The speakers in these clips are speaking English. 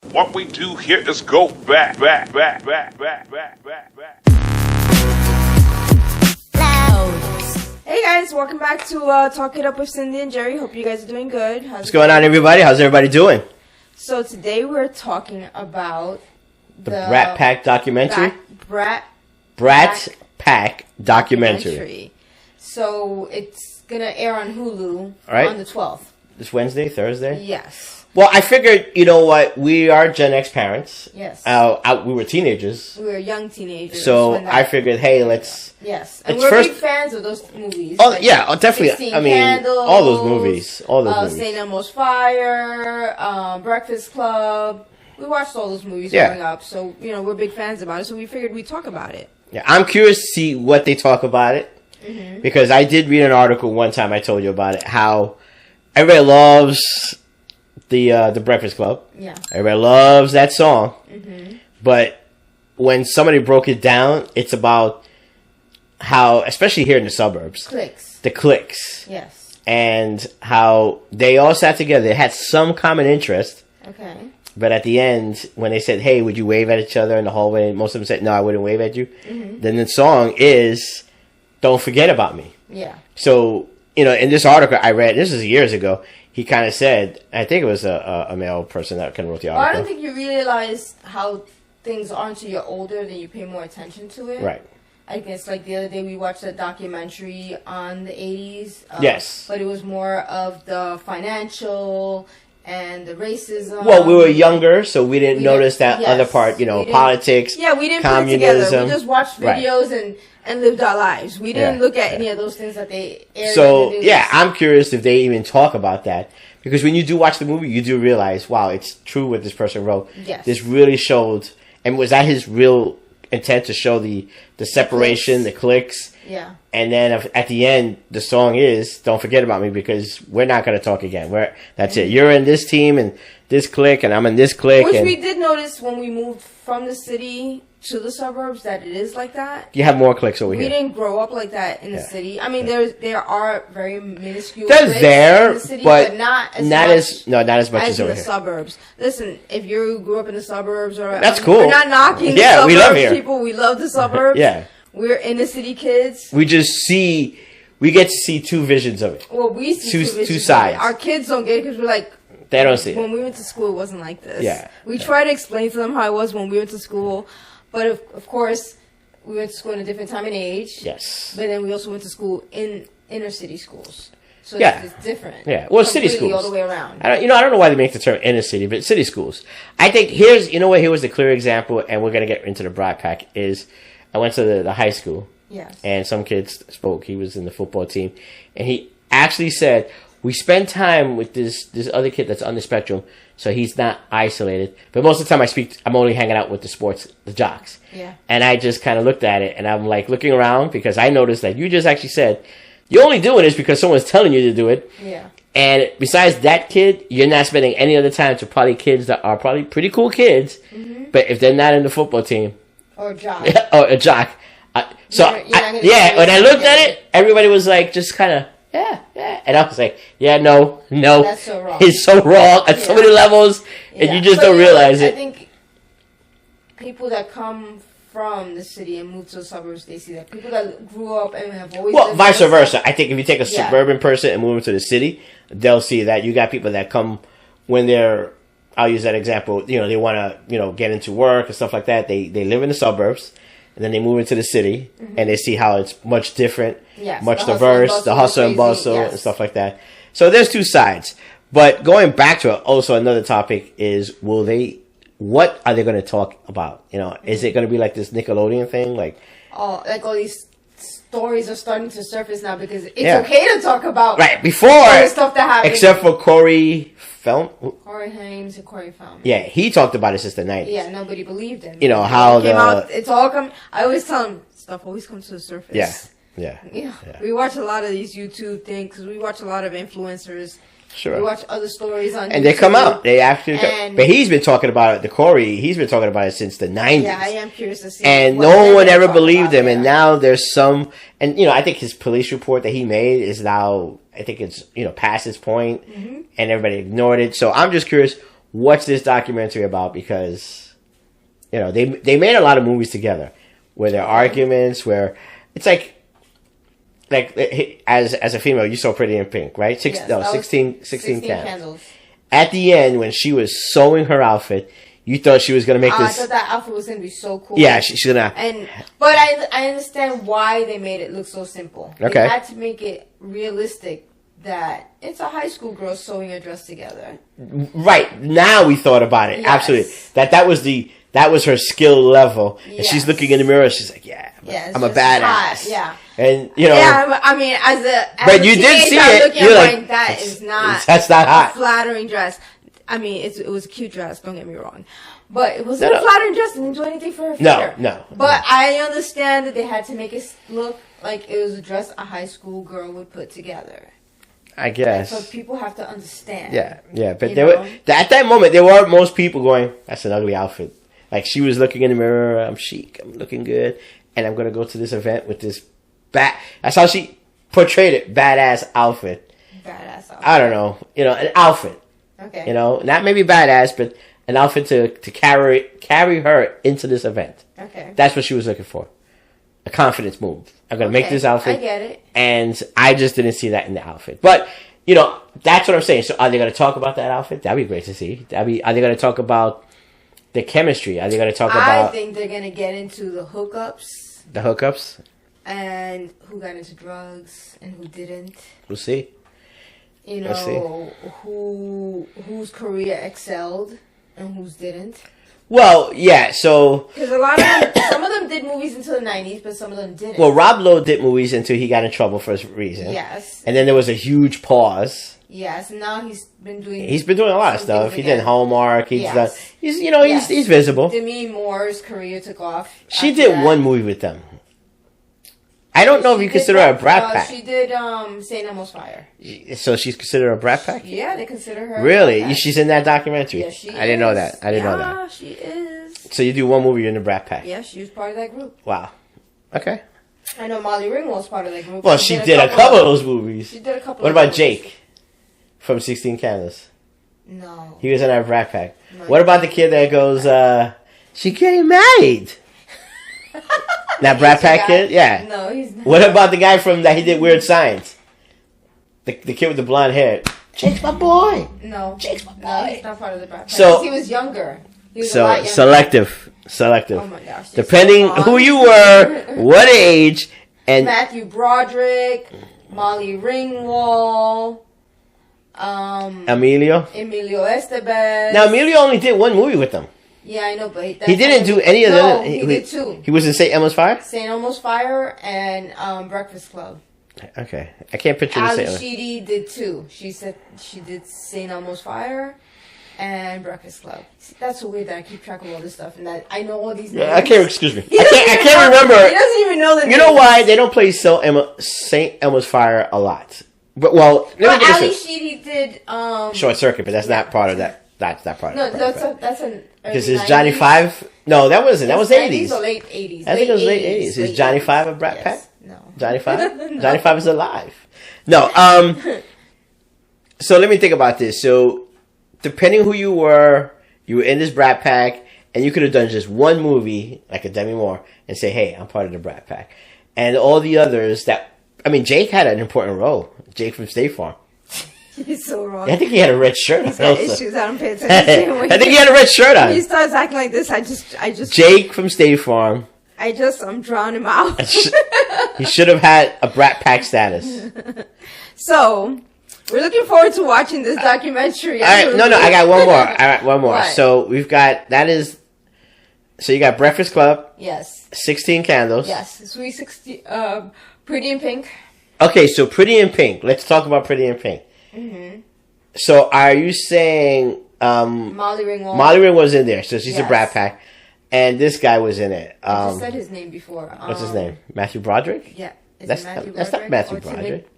What we do here is go back. Hey guys, welcome back to Talk It Up with Cindy and Jerry. Hope you guys are doing good. What's going on, everybody? How's everybody doing? So today we're talking about the Brat Pack documentary. Brat Pack documentary. So it's gonna air on Hulu on the 12th. This Wednesday, Thursday? Yes. Well, I figured, you know what? We are Gen X parents. Yes. We were teenagers. We were young teenagers. So I figured, hey, let's... Yes. And we're big fans of those movies. Oh, like, yeah, definitely. I mean, Candles, all those movies. St. Elmo's Fire, Breakfast Club. We watched all those movies growing up. So, you know, we're big fans about it. So we figured we'd talk about it. Yeah, I'm curious to see what they talk about it. Mm-hmm. Because I did read an article one time, I told you about it, how everybody loves... The Breakfast Club. Yeah. Everybody loves that song. Mm-hmm. But when somebody broke it down, it's about how, especially here in the suburbs, the cliques. Yes. And how they all sat together. They had some common interest. Okay. But at the end, when they said, hey, would you wave at each other in the hallway? Most of them said, no, I wouldn't wave at you. Mm-hmm. Then the song is Don't Forget About Me. Yeah. So, you know, in this article I read, this is years ago, he kind of said, I think it was a male person that kind of wrote the article. Well, I don't think you realize how things are until you're older, then you pay more attention to it. Right. I guess, like, the other day we watched a documentary on the 80s. Yes. But it was more of the financial and the racism. Well, we were younger, so we didn't notice that other part, you know, politics, yeah, we didn't communism. Put it together. We just watched videos and lived our lives. We didn't look at any of those things that they aired. So, yeah, I'm curious if they even talk about that. Because when you do watch the movie, you do realize, wow, it's true what this person wrote. Yes. This really showed, and was that his real intent to show the separation, the cliques? Yeah. And then at the end, the song is Don't Forget About Me, because we're not going to talk again. That's it. You're in this team and this clique, and I'm in this clique. Which we did notice when we moved from the city to the suburbs, that it is like that. You have more cliques over here. We didn't grow up like that in the city. I mean, there are very minuscule cliques in the city, but not as much as much as over in the suburbs. Listen, if you grew up in the suburbs, or that's cool. We're not knocking the suburbs, we love here. People. We love the suburbs. Yeah. We're inner city kids. We get to see two visions of it. Well, we see two sides. Our kids don't get it because we're like, they don't see it. When we went to school, it wasn't like this. Yeah. We try to explain to them how it was when we went to school. But of course, we went to school in a different time and age. Yes. But then we also went to school in inner city schools. So it's different. Yeah. Well, city schools. All the way around. I don't know why they make the term inner city, but city schools. I think here was the clear example, and we're going to get into the Brat Pack, is I went to the high school. Yes. And some kids spoke. He was in the football team. And he actually said, we spend time with this other kid that's on the spectrum, so he's not isolated. But most of the time I'm only hanging out with the jocks. Yeah. And I just kind of looked at it, and I'm like looking around, because I noticed that you just actually said, you're only doing this because someone's telling you to do it. Yeah. And besides that kid, you're not spending any other time to probably kids that are probably pretty cool kids. Mm-hmm. But if they're not in the football team. Or a jock. Or a jock. When I looked at it, everybody was like, just kind of, yeah. And I was like, no. That's so wrong. It's so wrong at so many levels, and you just don't realize it. I think people that come from the city and move to the suburbs, they see that. People that grew up and have always... Well, vice versa. I think if you take a suburban person and move them to the city, they'll see that. You got people that come when they're... I'll use that example. You know, they want to, get into work and stuff like that. They live in the suburbs, and then they move into the city, and they see how it's much different, much diverse, the hustle and bustle and stuff like that. So there's two sides. But going back to it, also another topic is, what are they going to talk about? Is it going to be like this Nickelodeon thing? Like all these stories are starting to surface now because it's okay to talk about before all the stuff that happened. Except for Corey Haim and Corey Feldman. Yeah, he talked about it since the 90s. Yeah, nobody believed him. How it came out, it's all come. I always tell him stuff always comes to the surface. Yeah. We watch a lot of these YouTube things because we watch a lot of influencers. Sure. We watch other stories on YouTube. And they come out. They actually but he's been talking about it, he's been talking about it since the 90s. Yeah, I am curious to see. And no one ever believed him. And now there's some, and I think his police report that he made is now, I think it's, past its point, and everybody ignored it. So I'm just curious, what's this documentary about? Because, you know, they made a lot of movies together where there are arguments, where it's like as a female, you saw Pretty in Pink, right? 16 candles. At the end, when she was sewing her outfit, you thought she was going to make this. I thought that outfit was going to be so cool. Yeah, she's going to. But I understand why they made it look so simple. Okay. They had to make it realistic that it's a high school girl sewing a dress together. Right. Now we thought about it. Yes. Absolutely. That was her skill level. Yes. And she's looking in the mirror. She's like, I'm a badass. Hot. Yeah. And, you know. Yeah, I mean, but you did see it. You're like, that's not hot. A flattering dress. I mean, it was a cute dress. Don't get me wrong. But it wasn't a flattering dress. Didn't do anything for her figure. No. But I understand that they had to make it look like it was a dress a high school girl would put together. I guess. So people have to understand. Yeah. But at that moment, there were most people going, that's an ugly outfit. Like, she was looking in the mirror, I'm chic, I'm looking good, and I'm going to go to this event with this that's how she portrayed it, badass outfit. I don't know. You know, an outfit. Okay. You know, not maybe badass, but an outfit to carry her into this event. Okay. That's what she was looking for. A confidence move. I'm going to make this outfit. I get it. And I just didn't see that in the outfit. But, you know, that's what I'm saying. So are they going to talk about that outfit? That'd be great to see. Are they going to talk about the chemistry? Are they going to talk about... I think they're going to get into the hookups. The hookups? And who got into drugs and who didn't. We'll see. You know, whose career excelled and whose didn't. Well, yeah, so... Because a lot of them, some of them did movies until the 90s, but some of them didn't. Well, Rob Lowe did movies until he got in trouble for his reason. Yes. And then there was a huge pause. Yes, and now he's been doing a lot of stuff. He did Hallmark. He's visible. Demi Moore's career took off. She did one movie with them. I don't know if you consider her a Brat Pack. She did St. Elmo's Fire. So she's considered a Brat Pack? Yeah, they consider her really? a Brat Pack. She's in that documentary? Yes, she is. I didn't know that. I didn't know that. Yeah, she is. So you do one movie, you're in the Brat Pack? Yeah, she was part of that group. Wow. Okay. I know Molly Ringwald was part of that group. Well, she did a couple of those movies. She did a couple What about Jake from 16 Candles? No. He was in that Brat Pack. No, what about the kid that goes, she getting married? That Brat Pack kid? Yeah. No, he's not. What about the guy from that he did Weird Science? The kid with the blonde hair. Jake's my boy. No. Jake's my boy. No, he's not part of the Brat Pack. So, he was younger. He was so a lot younger. Selective. Oh my gosh. Depending who you were, what age, and Matthew Broderick, Molly Ringwald, Emilio Estevez. Now Emilio only did one movie with them. Yeah, I know, but he didn't do any of them. He did two. He was in St. Elmo's Fire? St. Elmo's Fire and Breakfast Club. Okay. I can't picture the Ali Sheedy did two. She said she did St. Elmo's Fire and Breakfast Club. See, that's so weird that I keep track of all this stuff and that I know all these names. I can't, excuse me. I can't remember. He doesn't even know the names. You know why? They don't play St. Elmo's Fire a lot. But, well, Ali Sheedy did... Short Circuit, but that's not part of that. That's not part of it. No, that's an... This is Johnny Five? No, that wasn't. That was 80s. Or late 80s. I think it was late 80s. Is Johnny Five a Brat Pack? No. Johnny Five? No. Johnny Five is alive. No. So let me think about this. So, depending who you were in this Brat Pack, and you could have done just one movie, like a Demi Moore, and say, hey, I'm part of the Brat Pack. And all the others that... I mean, Jake had an important role. Jake from State Farm. He's so wrong. I think he had a red shirt on. He's got issues. I don't pay attention. I think he had a red shirt on. When he starts acting like this, I just. Jake from State Farm. I'm drawing him out. He should have had a Brat Pack status. So, we're looking forward to watching this documentary. All right, no, I got one more. All right, one more. What? So we've got So you got Breakfast Club. Yes. 16 Candles. Yes. Sweet 16. Pretty in Pink. Okay, so Pretty in Pink. Let's talk about Pretty in Pink. Mm-hmm. So are you saying Molly Ringwald? Molly Ringwald was in there, so she's a Brat Pack, and this guy was in it. I just said his name before. What's his name? Matthew Broderick? Yeah. That's not Matthew Broderick.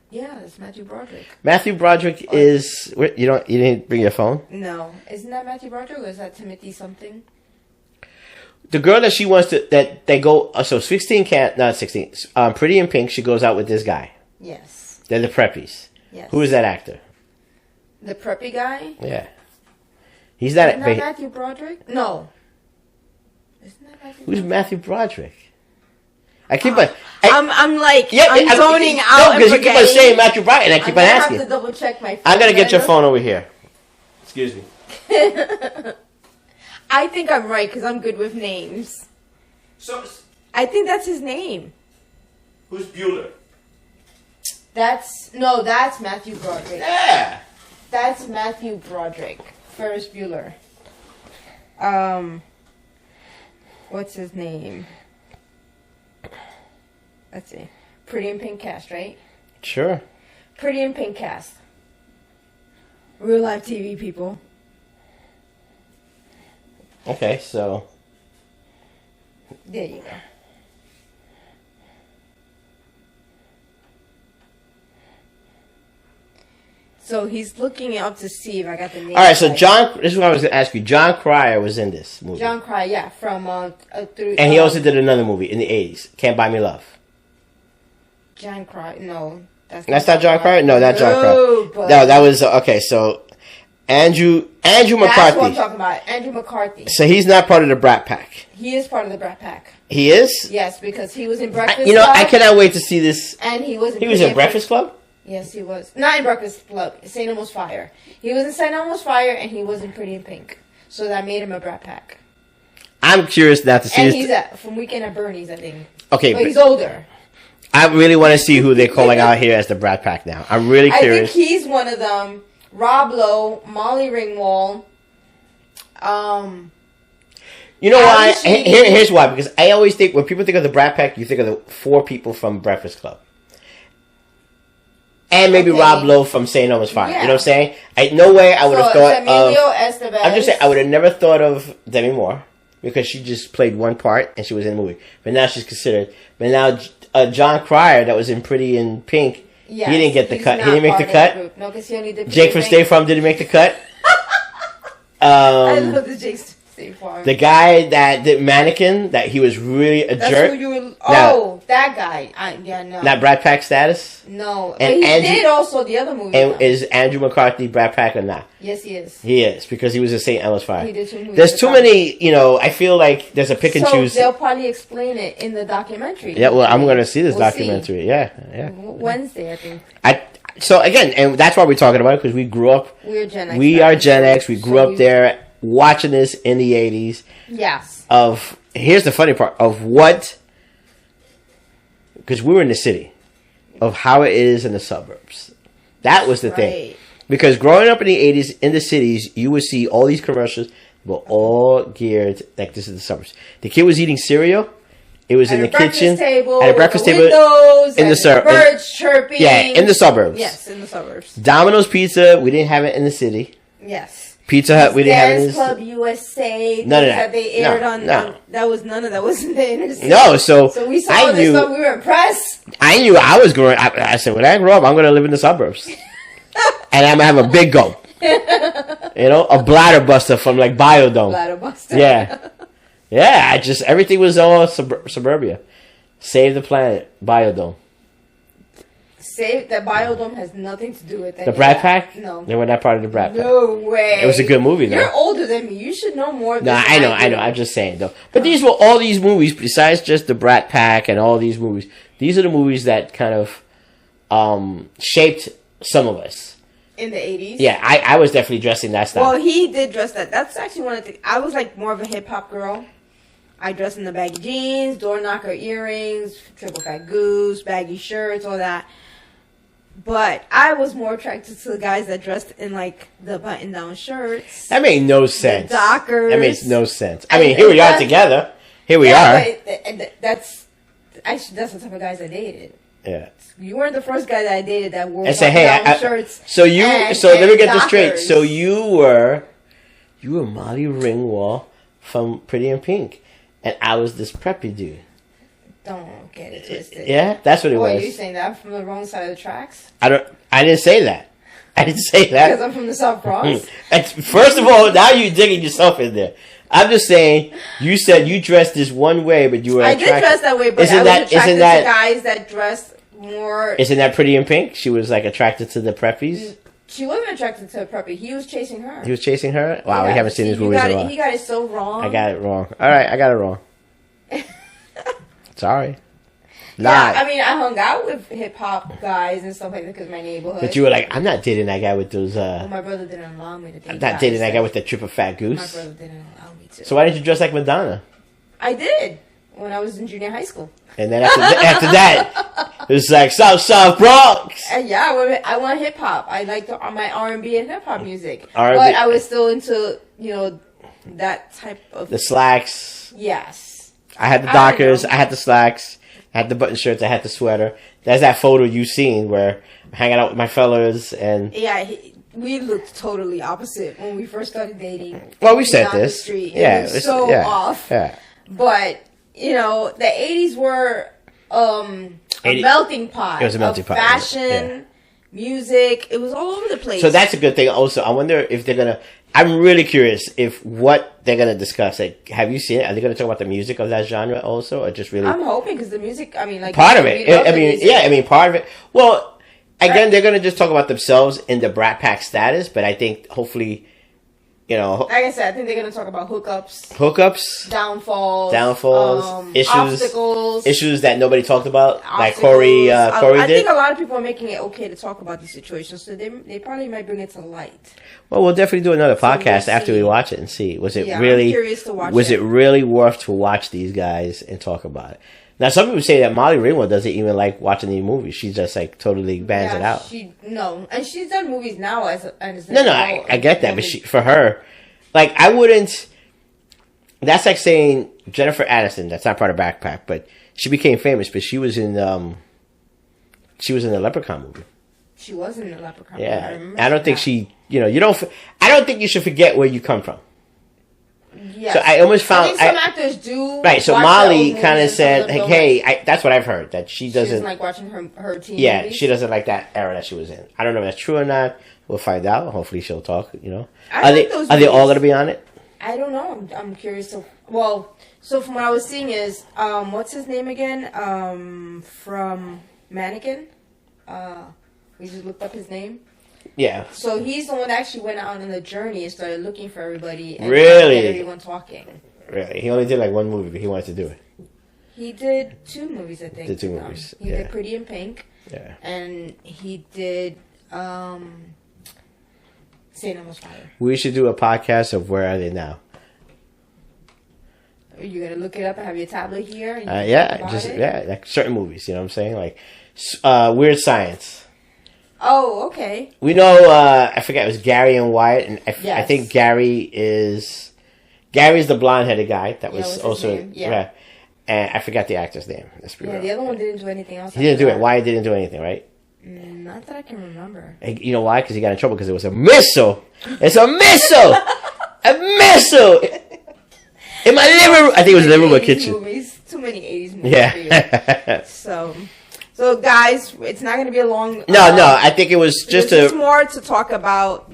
Yeah, it's Matthew Broderick. Matthew Broderick is... You didn't bring your phone? No. Isn't that Matthew Broderick or is that Timothy something? The girl that she wants to... That they go... So 16 can't... Not 16. Pretty in Pink, she goes out with this guy. Yes. They're the preppies. Yes. Who is that actor? The preppy guy? Yeah. He's not. Isn't that Matthew Broderick? No. Isn't that Matthew? Who's Matthew Broderick? I keep I'm zoning out. No, because you keep on saying Matthew Broderick, and I keep on asking. I have to double check my phone. I'm gonna get your phone over here. Excuse me. I think I'm right because I'm good with names. So I think that's his name. who's Bueller? That's Matthew Broderick. Yeah. That's Matthew Broderick. Ferris Bueller. What's his name? Let's see. Pretty in Pink cast, right? Sure. Pretty in Pink cast. Real life TV people. Okay, so There you go. So he's looking up to see if I got the name. all right, so right. this is what I was going to ask you. John Cryer was in this movie. John Cryer, yeah, from through. And he also did another movie in the 80s, Can't Buy Me Love. John Cryer, no, That's not John Cryer? No, that's John Cryer. But No, that was okay, so Andrew that's McCarthy. what I'm talking about. Andrew McCarthy. So he's not part of the Brat Pack. He is part of the Brat Pack. He is? Yes, because he was in Breakfast Club. I cannot wait to see this. And he was in. He was in Breakfast Club? Yes, he was. Not in Breakfast Club. St. Elmo's Fire. He was in St. Elmo's Fire, and he was in Pretty in Pink. So that made him a Brat Pack. I'm curious now to see And this. he's from Weekend at Bernie's, I think. Okay, but he's older. I really want to see who they're calling out here as the Brat Pack now. I'm really curious. I think he's one of them. Rob Lowe, Molly Ringwald. You know why? Here's why. Because I always think when people think of the Brat Pack, you think of the 4 people from Breakfast Club. And maybe Rob Lowe from St. Elmo's Fire. Yeah. You know what I'm saying? No way I would have thought Emilio of... Estevez. I'm just saying, I would have never thought of Demi Moore. Because she just played one part and she was in the movie. But now she's considered. But now John Cryer, that was in Pretty in Pink, yes, he didn't get the cut. He didn't make the cut. No, because he only did Jake from Stay Farm didn't make the cut. I love the Jake Stay Farm. The guy that did Mannequin, that he was really a That's jerk. Who you were, that guy. No. Not Brat Pack status? No. And but he Andrew, did also the other movie. And is Andrew McCarthy Brat Pack or not? Yes, he is. He is, because he was in St. Elmo's Fire. He did 2 movies. There's too many, I feel like there's a pick and choose. So they'll probably explain it in the documentary. Yeah, well, I'm going to see this documentary. See. Yeah. Wednesday, I think. So again, and that's why we're talking about it, because we grew up. We're Gen X. We are Gen X. We grew up there watching this in the 80s. Yes. Here's the funny part of what, because we were in the city, of how it is in the suburbs. That was the thing. Because growing up in the 80s in the cities, you would see all these commercials, but all geared like this is the suburbs. The kid was eating cereal. It was in the kitchen table, at a breakfast table in the suburbs. Birds chirping. Yeah, in the suburbs. Yes, in the suburbs. Domino's Pizza, we didn't have it in the city. Yes. Pizza Hut, we didn't have it in the Club USA. None of that. They aired on. That was none of that was in the inner city. No, so we saw this stuff. We were impressed. I knew I was growing. I said, when I grow up, I'm going to live in the suburbs, and I'm gonna have a big go. A bladder buster from like Biodome. Bladder buster. Yeah. Yeah, everything was all suburbia. Save the planet, Biodome. The Biodome has nothing to do with that. The Brat Pack? No. They were not part of the Brat Pack. No way. It was a good movie, though. You're older than me. You should know more than I know. I'm just saying, though. But these were all these movies, besides just the Brat Pack and all these movies. These are the movies that kind of shaped some of us. In the 80s? Yeah, I was definitely dressing that style. Well, he did dress that. That's actually one of the... I was like more of a hip-hop girl. I dressed in the baggy jeans, door knocker earrings, triple fat goose, baggy shirts, all that. But I was more attracted to the guys that dressed in like the button-down shirts. That made no sense. The Dockers. That makes no sense. I mean, here we are together. Here we are. But that's the type of guys I dated. Yeah. You weren't the first guy that I dated that wore button-down shirts. So let me get this straight. So you were Molly Ringwald from Pretty in Pink, and I was this preppy dude. Don't get it twisted. Yeah, that's what it was. Are you saying that from the wrong side of the tracks? I didn't say that. I didn't say that. Because I'm from the South Bronx? First of all, now you're digging yourself in there. I'm just saying, you said you dressed this one way, but you were attracted. I did dress that way, but I was attracted to guys that dressed more... Isn't that Pretty in Pink? She was like attracted to the preppies? She wasn't attracted to Preppy. He was chasing her. He was chasing her? Wow, yeah, we haven't seen these movies in a while. He got it so wrong. I got it wrong. All right, I got it wrong. Sorry. Yeah, I mean, I hung out with hip-hop guys and stuff like that because my neighborhood. But you were like, I'm not dating that guy with those... Well, my brother didn't allow me to date I'm not dating that guy with the triple fat goose. My brother didn't allow me to. So why didn't you dress like Madonna? I did when I was in junior high school. And then after that, it was like South Bronx. Yeah, I want hip hop. I liked my R&B and hip hop music, R&B. but I was still into that type of the slacks. Yes, I had the Dockers. I had the slacks. I had the button shirts. I had the sweater. There's that photo you seen where I'm hanging out with my fellas and we looked totally opposite when we first started dating. Well, we said this. It was so off. Yeah. But the 80s were a melting pot. It was a melting pot. Fashion, music. It was all over the place. So that's a good thing. Also, I wonder if they're gonna. I'm really curious if what they're gonna discuss. Like, have you seen it? Are they gonna talk about the music of that genre also, or just really? I'm hoping because the music. I mean, like part of it. I mean, part of it. Well, again, they're gonna just talk about themselves in the Brat Pack status, but I think hopefully. Like I said, I think they're going to talk about hookups, downfalls, issues, obstacles, issues that nobody talked about, like Corey did. I think a lot of people are making it okay to talk about these situations, so they probably might bring it to light. Well, we'll definitely do another podcast after we watch it and see was it really I'm curious to watch it really worth to watch these guys and talk about it. Now, some people say that Molly Ringwald doesn't even like watching these movies. She just like totally bans it out. And she's done movies now as I get that, but for her, like I wouldn't. That's like saying Jennifer Aniston. That's not part of Backpack, but she became famous. But she was in the Leprechaun movie. She was in the Leprechaun. Yeah, I don't think she. You don't. I don't think you should forget where you come from. Yes. So I almost found... I think some actors do... Right, so Molly kind of said, hey, that's what I've heard, that she doesn't... She doesn't like watching her teen movies? She doesn't like that era that she was in. I don't know if that's true or not. We'll find out. Hopefully she'll talk, Are they all going to be on it? I don't know. I'm curious. So from what I was seeing is... what's his name again? From Mannequin? We just looked up his name. Yeah. So he's the one that actually went out on the journey and started looking for everybody and really? Get everyone talking. Really? He only did like one movie, but he wanted to do it. He did 2 movies, I think. Did 2 movies. He did Pretty in Pink. Yeah. And he did St. Elmo's Fire. We should do a podcast of Where Are They Now? Are you going to look it up and have your tablet here? Like certain movies, you know what I'm saying? Like Weird Science. Oh, okay. We know, I forget, it was Gary and Wyatt, and I think Gary's the blonde-headed guy that was also, and I forgot the actor's name. The other one didn't do anything else. He didn't do it. Wyatt didn't do anything, right? Not that I can remember. You know why? Because he got in trouble because it was a missile. It's a missile! A missile! In my living room. I think it was living room kitchen. Too many 80s movies for you. So, guys, it's not going to be a long... No, I think it was just more to talk about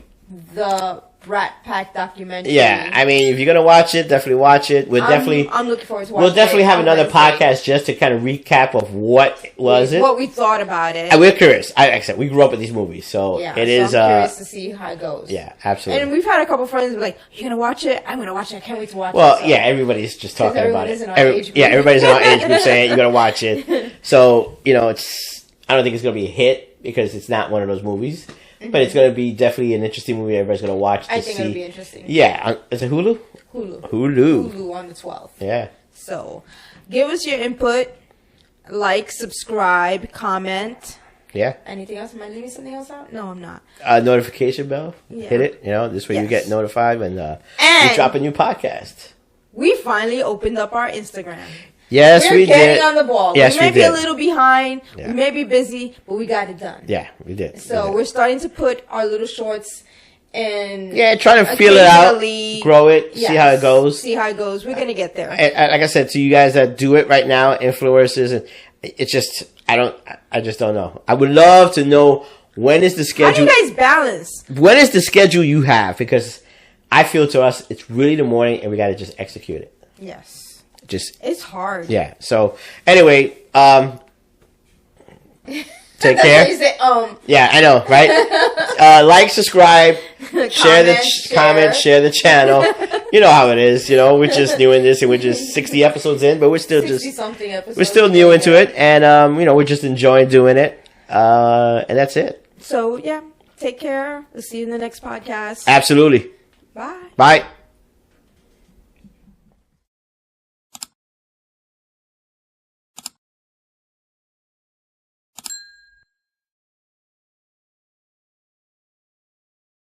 the Brat Pack documentary. Yeah, I mean, if you're going to watch it, definitely watch it. I'm looking forward to watching it. We'll definitely have another podcast just to kind of recap of what we thought about it. And we're curious. Like I said, we grew up with these movies, so I'm curious to see how it goes. Yeah, absolutely. And we've had a couple friends be like, "You're going to watch it? I'm going to watch it. I can't wait to watch it." Well, everybody's just talking about it. Everybody's in our age group saying you're going to watch it. So, I don't think it's going to be a hit because it's not one of those movies. Mm-hmm. But it's going to be definitely an interesting movie everybody's going to watch to see. I think it'll be interesting. Yeah. Is it Hulu? Hulu. Hulu on the 12th. Yeah. So, give us your input. Like, subscribe, comment. Yeah. Anything else? Am I leaving something else out? No, I'm not. Notification bell. Yeah. Hit it. This way you get notified when we drop a new podcast. We finally opened up our Instagram. Yes, we did. We're getting on the ball. Yes, we may be a little behind. Yeah. We may be busy, but we got it done. Yeah, we did. So we're starting to put our little shorts and trying to feel it out, grow it, see how it goes. We're gonna get there. And like I said to you guys that do it right now, influencers, and it's just I just don't know. I would love to know when is the schedule. How do you guys balance? When is the schedule you have? Because I feel to us it's really the morning, and we got to just execute it. Yes. It's hard. Yeah. So anyway, Take care. You say, Yeah, I know, right? Like, subscribe, share comment, share the channel. You know how it is. You know, we're just new in this, and we're just 60 episodes in, but we're still something episodes. we're still new into it, and you know, we're just enjoying doing it, and that's it. So yeah, take care. We'll see you in the next podcast. Absolutely. Bye. Bye.